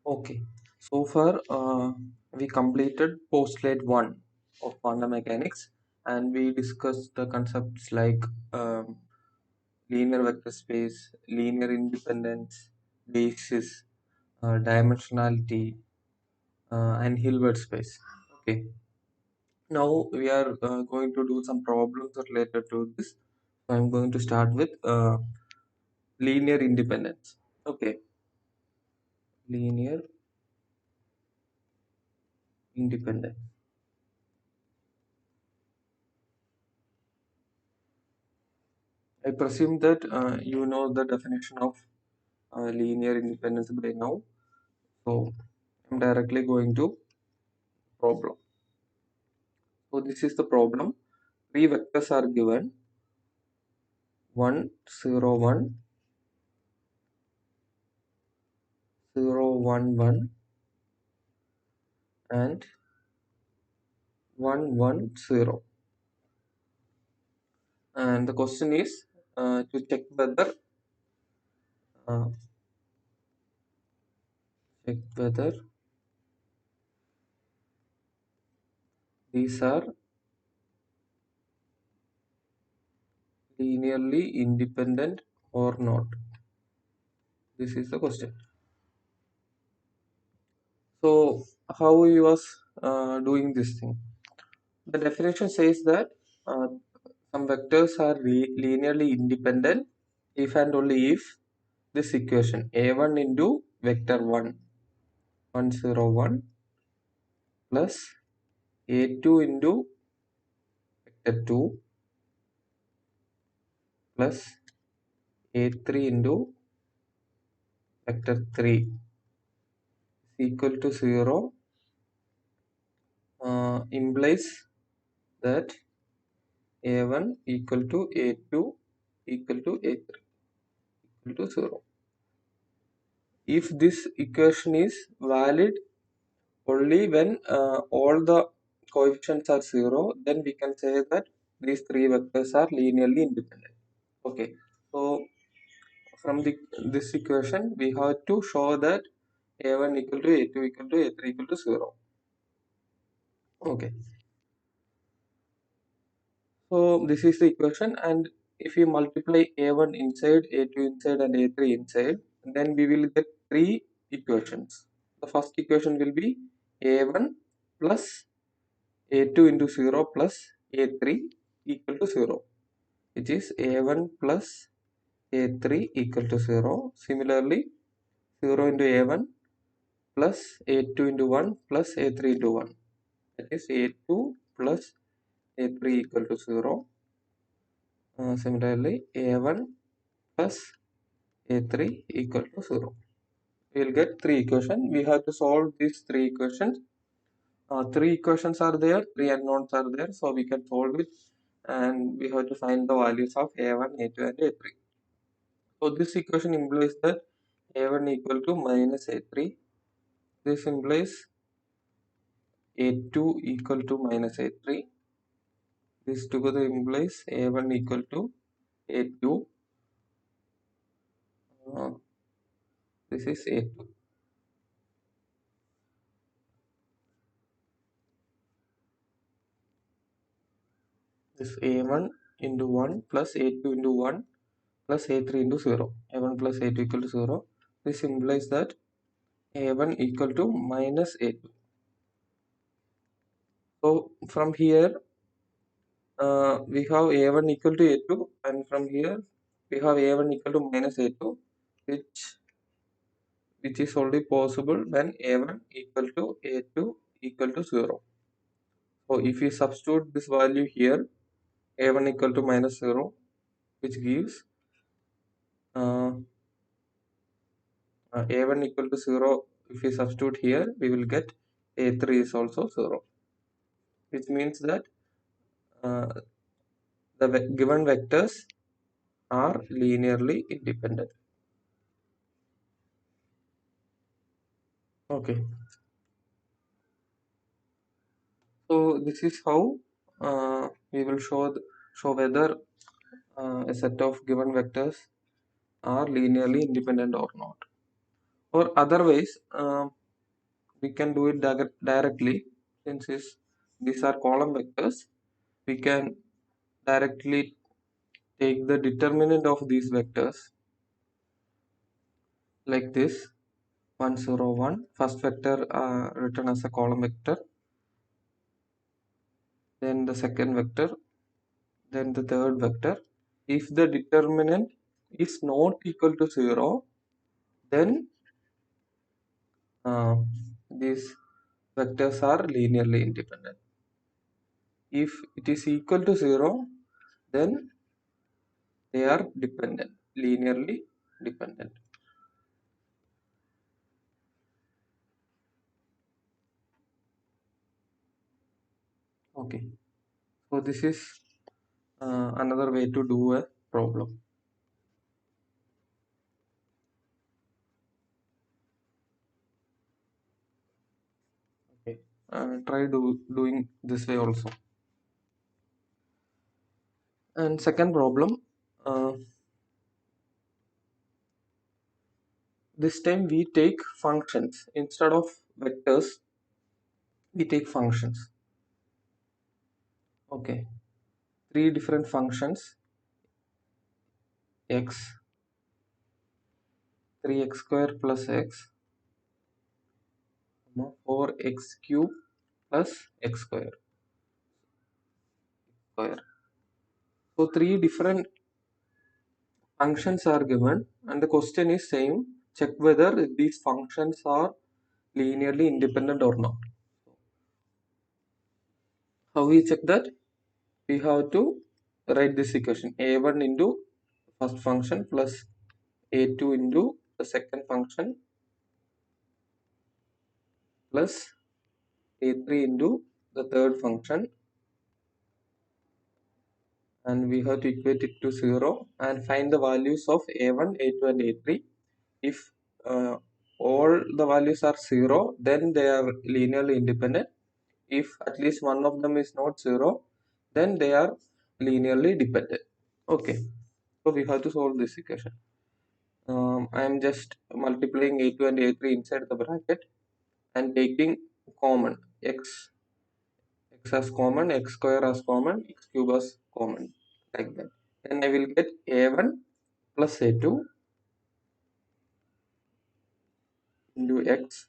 Okay, so far we completed postulate 1 of quantum mechanics, and we discussed the concepts like linear vector space, linear independence, basis, dimensionality, and Hilbert space. Okay, now we are going to do some problems related to this. So I'm going to start with linear independence. Okay, linear independence. I presume that you know the definition of linear independence by now. So I'm directly going to problem. So this is the problem. Three vectors are given: 1, 0, 1, 0, 1, 1, and 1, 1, 0. And the question is to check uh, whether these are linearly independent or not. This is the question. So how we was doing this thing? The definition says that uh, some vectors are linearly independent if and only if this equation a1 into vector 1, 1, 0, 1 plus a2 into vector 2 plus a3 into vector 3 is equal to 0 implies that a1 equal to a2 equal to a3 equal to 0. If this equation is valid only when all the coefficients are 0, then we can say that these three vectors are linearly independent. Okay, so from this equation we have to show that a1 equal to a2 equal to a3 equal to 0. Okay, so this is the equation, and if we multiply a1 inside, a2 inside, and a3 inside, then we will get three equations. The first equation will be a1 plus a2 into 0 plus a3 equal to 0, which is a1 plus a3 equal to 0. Similarly, 0 into a1 plus a2 into 1 plus a3 into 1, that is a2 plus a3 equal to 0. Similarly, a1 plus a3 equal to 0. We will get three equations. We have to solve these three equations. Three equations are there, three unknowns are there, so we can solve it, and we have to find the values of a1, a2, and a3. So this equation implies that a1 equal to minus a3. This implies a2 equal to minus a3. This together implies a1 equal to a2. Uh, this is a2. This a1 into 1 plus a2 into 1 plus a3 into 0. a1 plus a2 equal to 0. This implies that a1 equal to minus a2. So from here we have a1 equal to a2, and from here we have a1 equal to minus a2, which is only possible when a1 equal to a2 equal to 0. So if we substitute this value here, a1 equal to minus 0, which gives a1 equal to 0. If we substitute here, we will get a3 is also 0, which means that uh, the given vectors are linearly independent. Okay, so this is how we will show whether a set of given vectors are linearly independent or not. Or otherwise, we can do it directly. Since these are column vectors, we can directly take the determinant of these vectors like this: 1 0 1, first vector written as a column vector, then the second vector, then the third vector. If the determinant is not equal to 0, then these vectors are linearly independent. If it is equal to 0, then they are dependent, linearly dependent. Okay, so this is another way to do a problem. Okay, try doing this way also. And second problem, this time we take functions instead of vectors. We take functions. Okay, three different functions: x, 3x square plus x, 4x cube plus x square. So three different functions are given, and the question is same: check whether these functions are linearly independent or not. How we check that? We have to write this equation: a1 into first function plus a2 into the second function plus a3 into the third function, and we have to equate it to 0 and find the values of a1, a2 and a3. If all the values are 0, then they are linearly independent. If at least one of them is not 0, then they are linearly dependent. Okay, so we have to solve this equation. I am just multiplying a2 and a3 inside the bracket and taking common x as common, x square as common, x cube as common, like that. Then I will get a1 plus a2 into x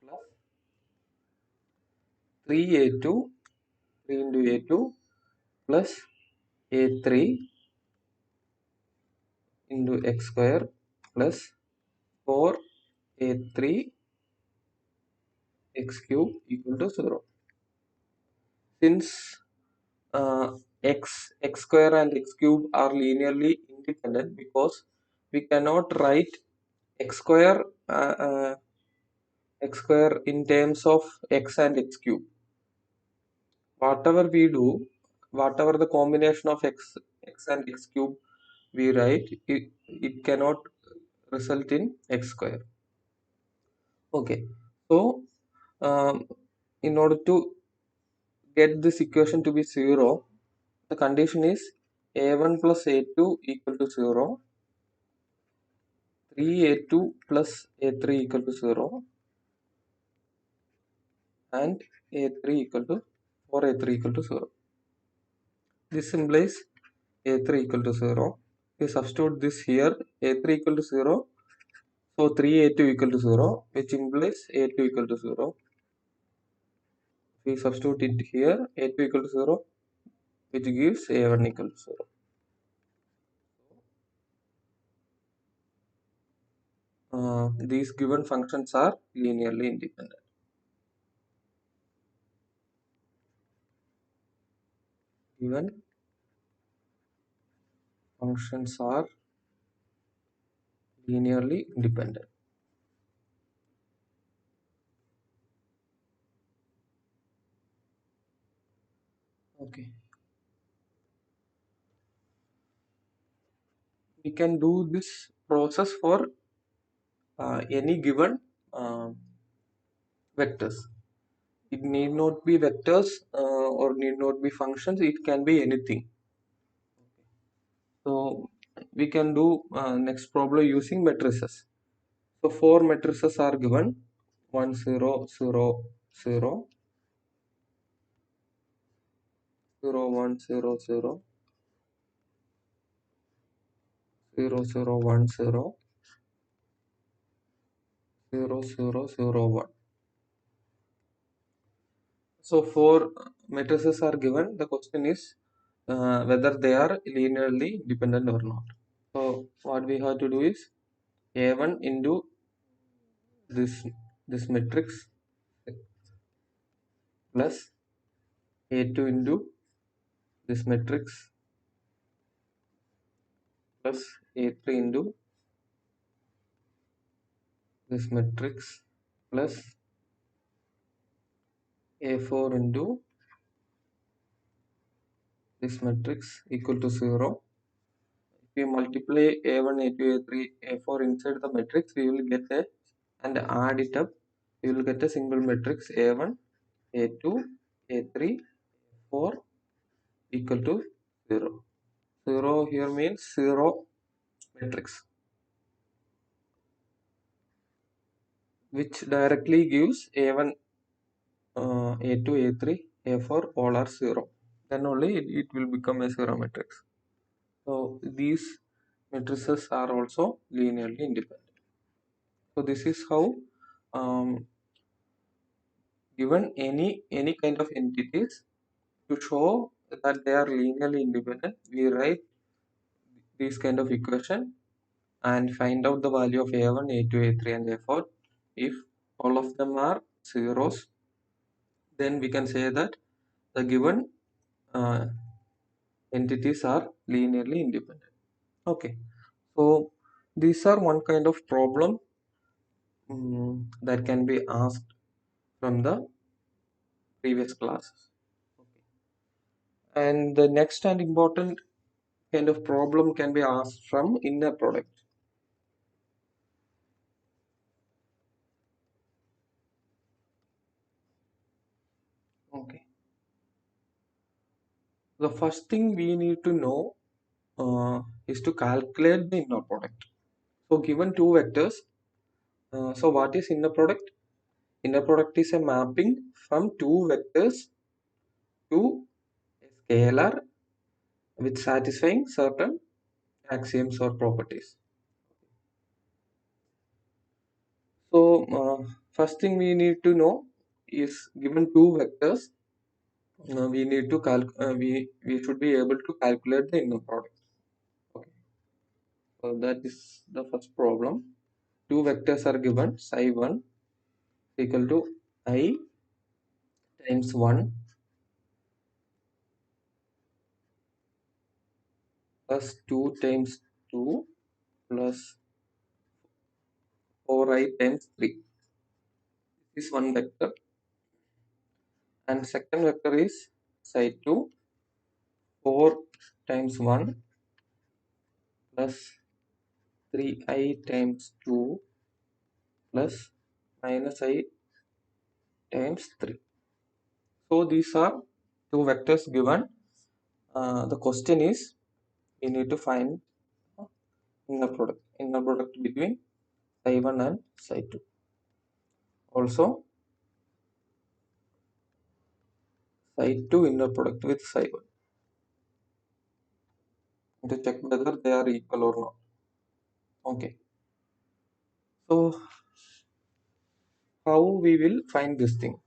plus 3a2 3 into a2 plus a3 into x square plus 4a3 x cube equal to 0. Since x square and x cube are linearly independent, because we cannot write x square in terms of x and x cube. Whatever we do, whatever the combination of x and x cube we write, it cannot result in x square. Okay, so in order to get this equation to be 0, the condition is a1 plus a2 equal to 0, 3a2 plus a3 equal to 0, and a3 equal to 4a3 equal to 0. This implies a3 equal to 0. We substitute this here, a3 equal to 0, so 3a2 equal to 0, which implies a2 equal to 0. We substitute it here, a2 equal to 0, which gives a1 equal to 0. These given functions are linearly independent. Given functions are linearly independent. Okay. We can do this process for any given vectors. It need not be vectors or need not be functions. It can be anything. So we can do next problem using matrices. So four matrices are given: 1 0 0 0 0 1 0 0 0 0 1 0 0 0 0 1. So four matrices are given. The question is whether they are linearly dependent or not. So what we have to do is A1 into this matrix plus A2 into this matrix plus A3 into this matrix plus A4 into this matrix equal to 0. If we multiply A1, A2, A3, A4 inside the matrix, we will get a, and add it up, we will get a single matrix A1, A2, A3, 4 equal to 0. 0 here means 0 matrix, which directly gives A1, A2, A3, A4 all are 0. Then only it will become a 0 matrix. So these matrices are also linearly independent. So this is how given any kind of entities, to show that they are linearly independent, we write this kind of equation and find out the value of A1, A2, A3 and A4. If all of them are zeros, then we can say that the given uh, entities are linearly independent. Okay, so these are one kind of problem that can be asked from the previous classes. Okay. And the next and important kind of problem can be asked from inner product. Okay. The first thing we need to know is to calculate the inner product. So given two vectors, so what is inner product? Inner product is a mapping from two vectors to a scalar with satisfying certain axioms or properties. So first thing we need to know is given two vectors, we need to we should be able to calculate the inner product. Okay, so that is the first problem. Two vectors are given, psi1 equal to I times 1 plus 2 times 2 plus 4i times 3. This is one vector, and second vector is psi2 4 times 1 plus 3i times 2 plus minus I times 3. So these are two vectors given. The question is we need to find inner product between psi1 and psi2. Also psi2 inner product with psi1 to check whether they are equal or not. Okay, so how we will find this thing?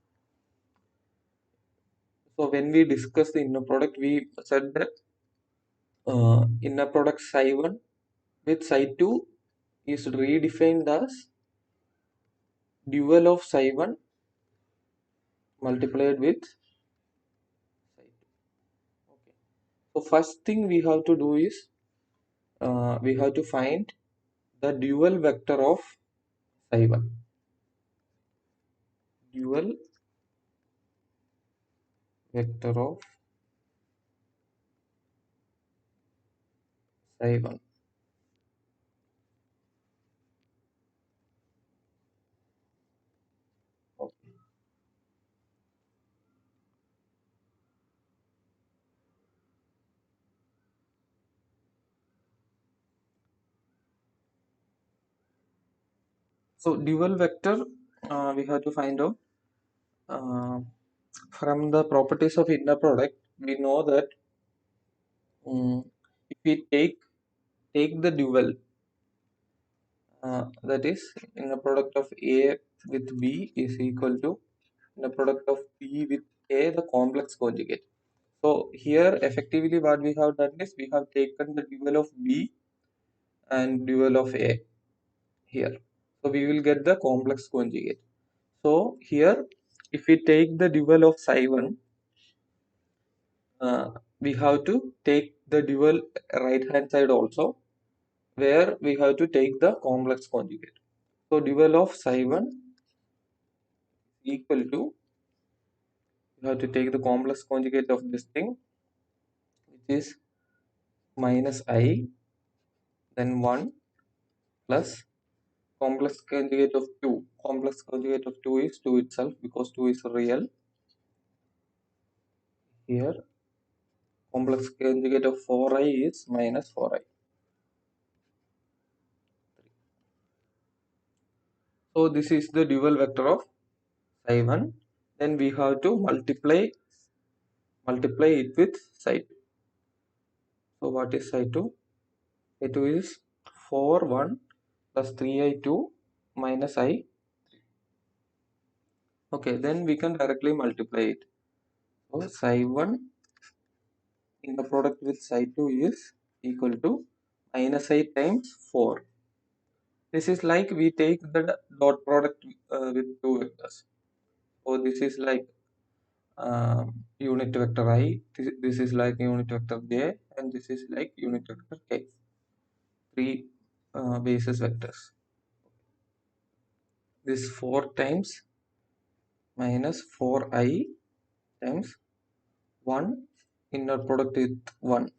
So when we discuss the inner product, we said that inner product psi1 with psi2 is redefined as dual of psi1 multiplied with psi2. Okay. So first thing we have to do is we have to find the dual vector of psi1. Dual vector of psi1. Okay. So dual vector we have to find out uh, from the properties of inner product. We know that if we take the dual, that is inner product of A with B is equal to inner product of B with A, the complex conjugate. So here effectively what we have done is we have taken the dual of B and dual of A here. So we will get the complex conjugate. So here if we take the dual of psi 1, we have to take the dual right hand side also, where we have to take the complex conjugate. So dual of psi 1 equal to, you have to take the complex conjugate of this thing, which is minus I, then 1 plus complex conjugate of 2. Complex conjugate of 2 is 2 itself because 2 is real. Here complex conjugate of 4i is minus 4i. So this is the dual vector of psi 1. Then we have to multiply it with psi 2. So what is psi 2? Psi 2 is 4 1 plus 3i2 minus I. Okay, then we can directly multiply it. So psi 1 in the product with psi 2 is equal to minus I times 4. This is like we take the dot product with two vectors. So this is like unit vector I, this is like unit vector j, and this is like unit vector k. Three basis vectors. This 4 times minus 4i times 1 inner product with 1.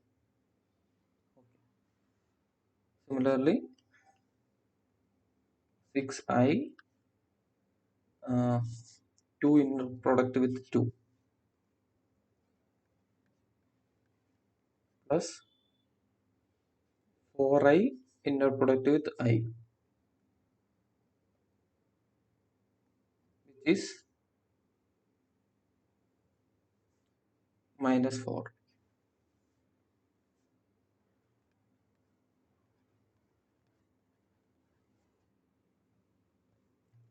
Similarly 6i 2 inner product with 2 plus 4i inner product with I, which is minus 4.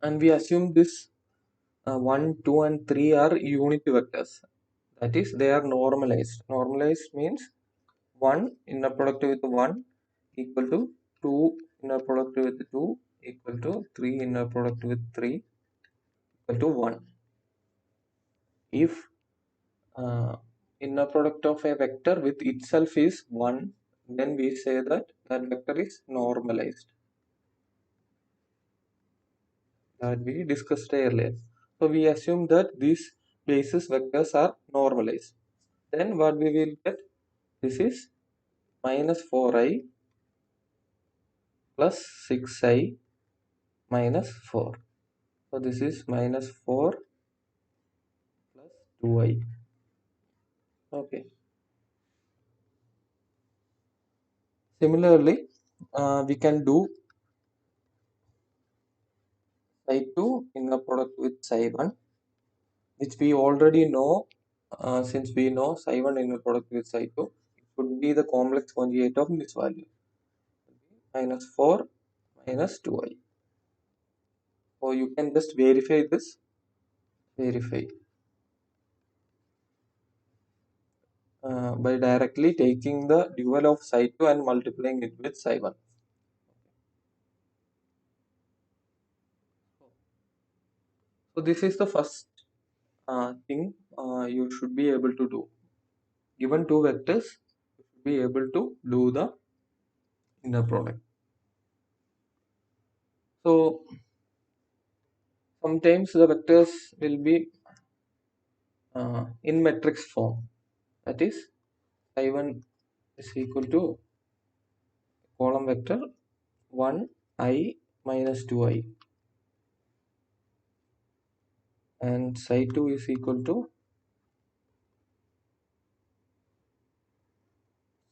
And we assume this 1, 2 and 3 are unit vectors. That is, they are normalized. Normalized means 1 inner product with 1 equal to 2 inner product with 2 equal to 3 inner product with 3 equal to 1. If inner product of a vector with itself is 1, then we say that that vector is normalized, that we discussed earlier. So we assume that these basis vectors are normalized. Then what we will get? This is minus 4i plus 6i minus 4. So this is minus 4 plus 2i. Okay. Similarly, we can do psi 2 inner product with psi 1, which we already know. Since we know psi 1 inner product with psi 2, it would be the complex conjugate of this value, minus 4 minus 2i. So you can just verify this. Verify by directly taking the dual of psi 2 and multiplying it with psi 1. So this is the first thing you should be able to do. Given two vectors, you should be able to do the inner product. So sometimes the vectors will be in matrix form. That is, psi 1 is equal to column vector 1 I minus 2i, and psi 2 is equal to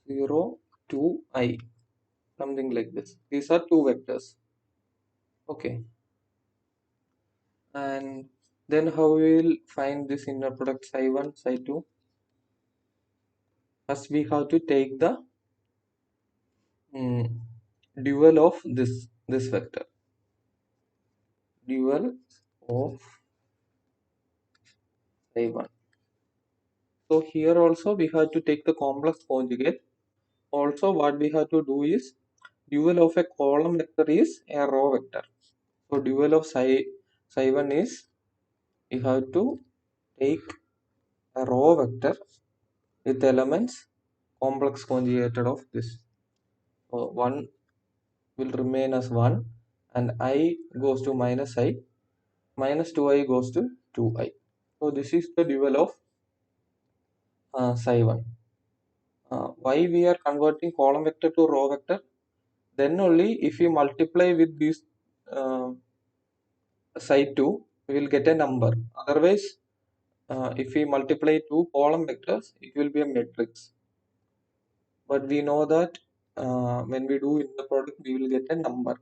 0 2i, something like this. These are two vectors. Okay. And then how we will find this inner product psi 1, psi 2? First we have to take the dual of this vector. Dual of psi 1. So here also we have to take the complex conjugate. Also what we have to do is dual of a column vector is a row vector. So dual of psi 1 is we have to take a row vector with elements complex conjugated of this. So 1 will remain as 1 and I goes to minus I, minus 2I goes to 2I. So this is the dual of psi 1. Why we are converting column vector to row vector? Then only if you multiply with this psi 2, we will get a number. Otherwise, if we multiply two column vectors, it will be a matrix. But we know that when we do in the product, we will get a number.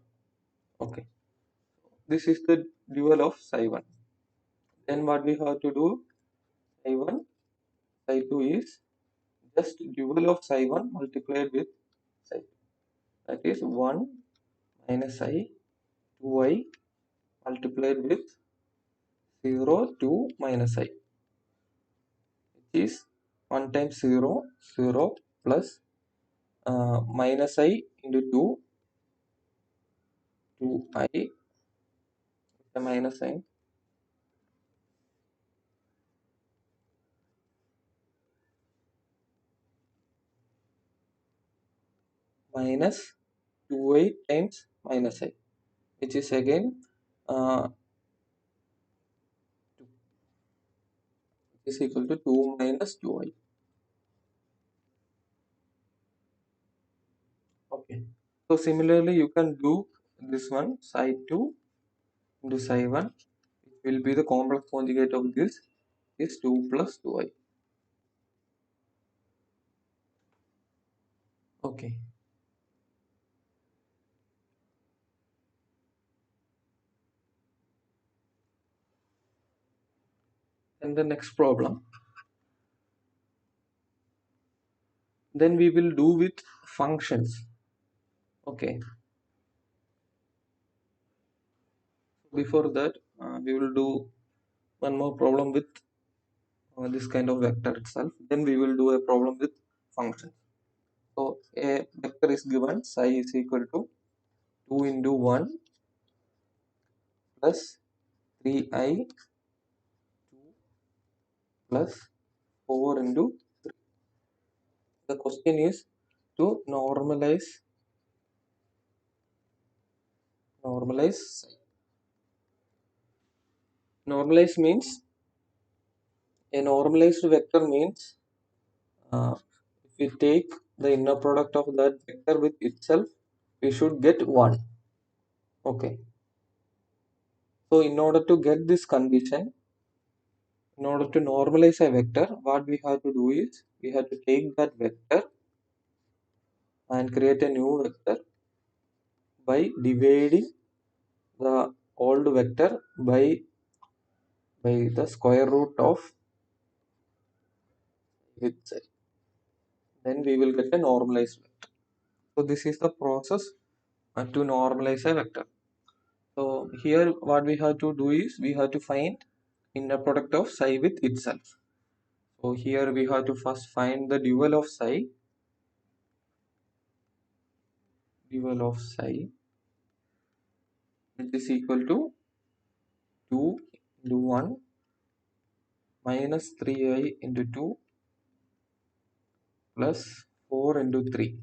Okay, this is the dual of psi 1. Then what we have to do, psi 1, psi 2 is just dual of psi 1 multiplied with psi 2. That is 1 minus I, 2I multiplied with 0, 2 minus I, which is 1 times 0, 0 plus minus I into 2, 2I, the minus sign, minus 2I times minus I, which is again uh, is equal to 2 minus 2I. Okay. So similarly, you can do this one, psi 2 into psi 1, which will be the complex conjugate of this is 2 plus 2I. Okay. And the next problem, then we will do with functions. Okay. Before that, we will do one more problem with this kind of vector itself. Then we will do a problem with functions. So a vector is given psi is equal to 2 into 1 plus 3i 2 plus 4 into 3. The question is to normalize psi. Normalize means a normalized vector means if we take the inner product of that vector with itself, we should get 1. Okay. So in order to get this condition, in order to normalize a vector, what we have to do is we have to take that vector and create a new vector by dividing the old vector by the square root of itself. Then we will get a normalized vector. So this is the process to normalize a vector. So here what we have to do is we have to find inner product of psi with itself. So here we have to first find the dual of psi, which is equal to 2 into 1 minus 3i into 2 plus 4 into 3,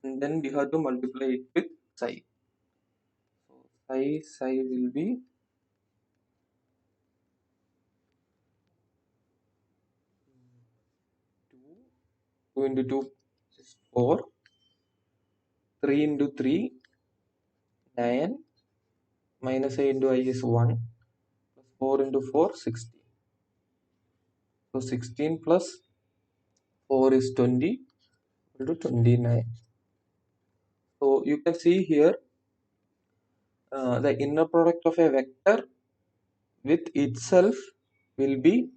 and then we have to multiply it with psi. So psi will be 2 into 2 is 4, 3 into 3 9, minus I into I is 1, plus 4 into 4 16. So 16 plus 4 is 20 into 29. So you can see here the inner product of a vector with itself will be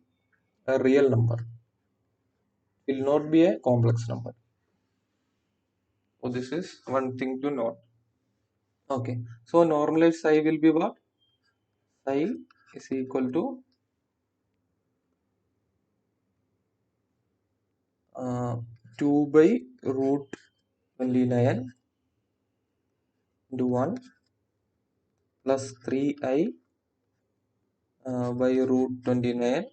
a real number, will not be a complex number. So this is one thing to note. Okay, so normalized psi will be what? Psi is equal to 2 by root 29 into 1 plus 3i by root 29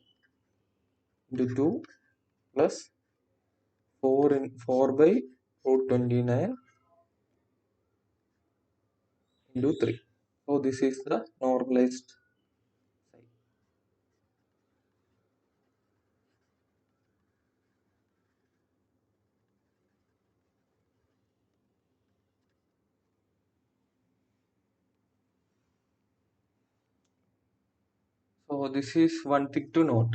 into 2 plus 4 by root 29 into 3. So this is the normalized psi. So this is one thing to note.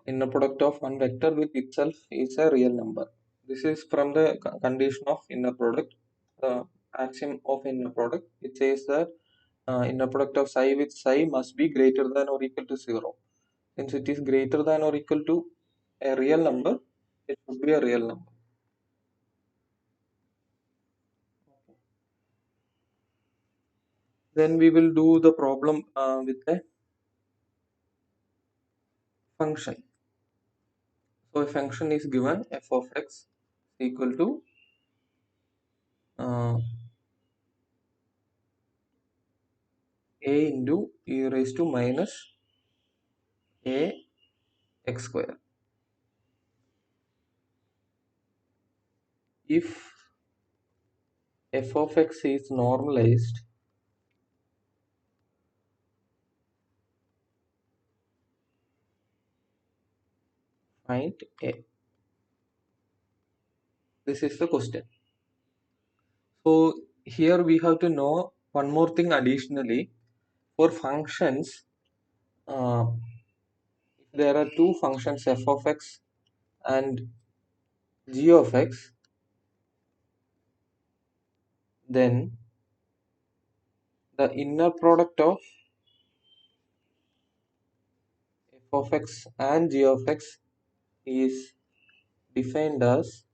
Inner product of one vector with itself is a real number. This is from the condition of inner product. The axiom of inner product, it says that inner product of psi with psi must be greater than or equal to 0. Since it is greater than or equal to a real number, it should be a real number. Then we will do the problem with a function. So a function is given, f of x equal to a into e raised to minus a x square. If f of x is normalized, find a. This is the question. So here we have to know one more thing additionally. For functions, if there are two functions f of x and g of x, then the inner product of f of x and g of x is defined as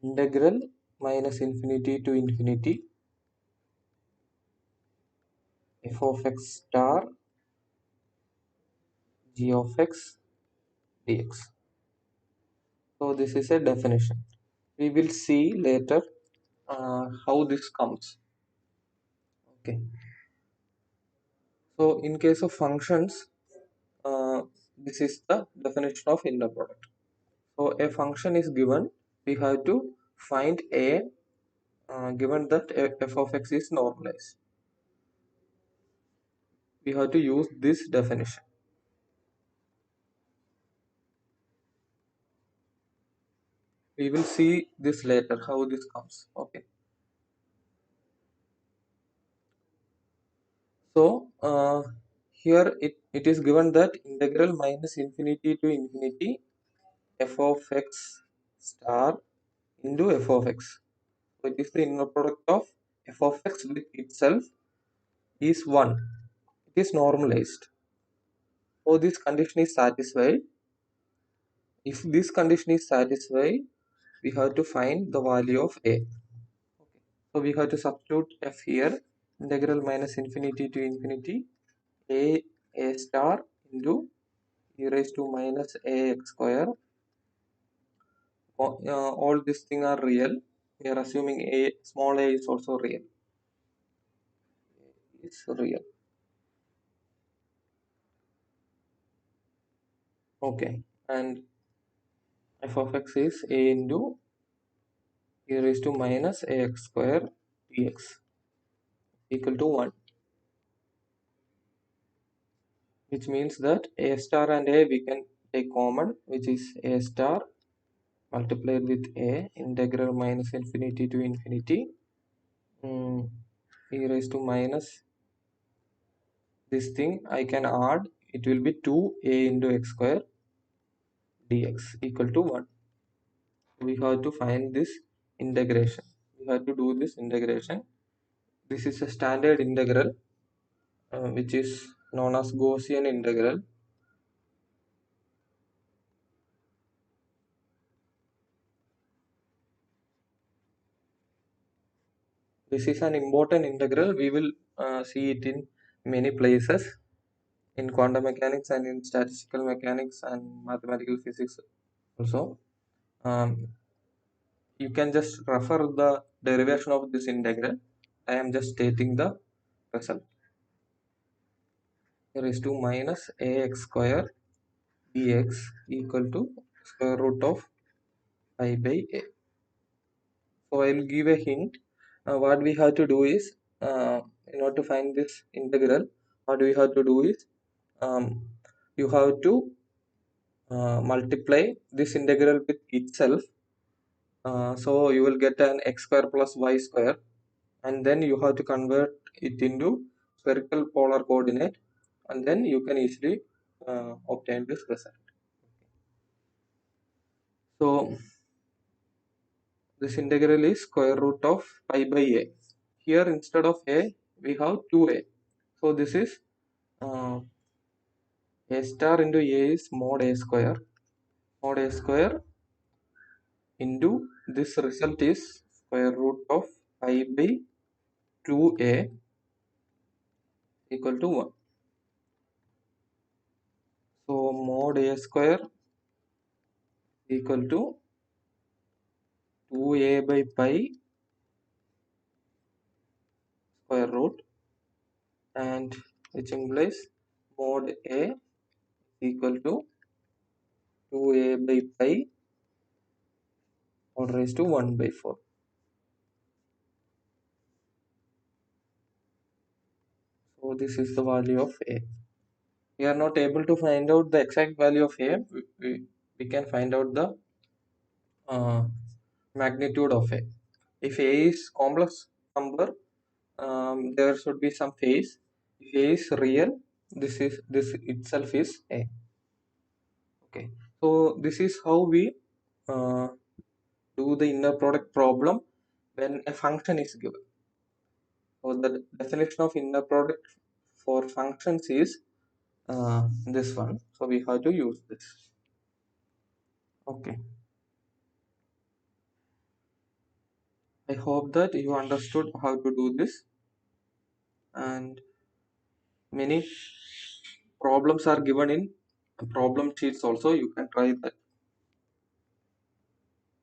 integral minus infinity to infinity f of x star g of x dx. So this is a definition. We will see later how this comes. Okay. So in case of functions, this is the definition of inner product. So a function is given, we have to find a given that f of x is normalized. We have to use this definition. We will see this later how this comes. Okay. So here it is given that integral minus infinity to infinity f of x star into f of x. So it is the inner product of f of x with itself is 1. It is normalized. So this condition is satisfied. If this condition is satisfied, we have to find the value of a. Okay. So we have to substitute f here. Integral minus infinity to infinity a star into e raised to minus ax square. All these things are real. We are assuming a small a is also real. It's real. Okay, and f of x is a into e raised to minus ax square dx equal to 1, which means that a star and a we can take common, which is a star multiplied with a integral minus infinity to infinity e raised to minus this thing I can add, it will be 2a into x square dx equal to 1. We have to find this integration. We have to do this integration. This is a standard integral which is known as Gaussian integral. This is an important integral. We will see it in many places in quantum mechanics and in statistical mechanics and mathematical physics also. Um, you can just refer the derivation of this integral. I am just stating the result. Here is 2 minus ax square dx equal to square root of pi by a. So I will give a hint. What we have to do is, in order to find this integral, what we have to do is, you have to multiply this integral with itself. So you will get an x square plus y square, and then you have to convert it into spherical polar coordinate, and then you can easily obtain this result. So this integral is square root of pi by a. Here instead of a we have 2a. So this is a star into a is mod a square. Mod a square into this result is square root of pi by 2a equal to 1. So mod a square equal to 2a by pi square root, and which implies mod a equal to 2a by pi mod raised to 1 by 4. So this is the value of a. We are not able to find out the exact value of a. We can find out the magnitude of a. If a is complex number, there should be some phase. If a is real, this itself is a. Okay, so this is how we uh, do the inner product problem when a function is given. So the definition of inner product for functions is this one. So we have to use this. Okay. I hope that you understood how to do this, and many problems are given in problem sheets also. You can try that.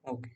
Okay.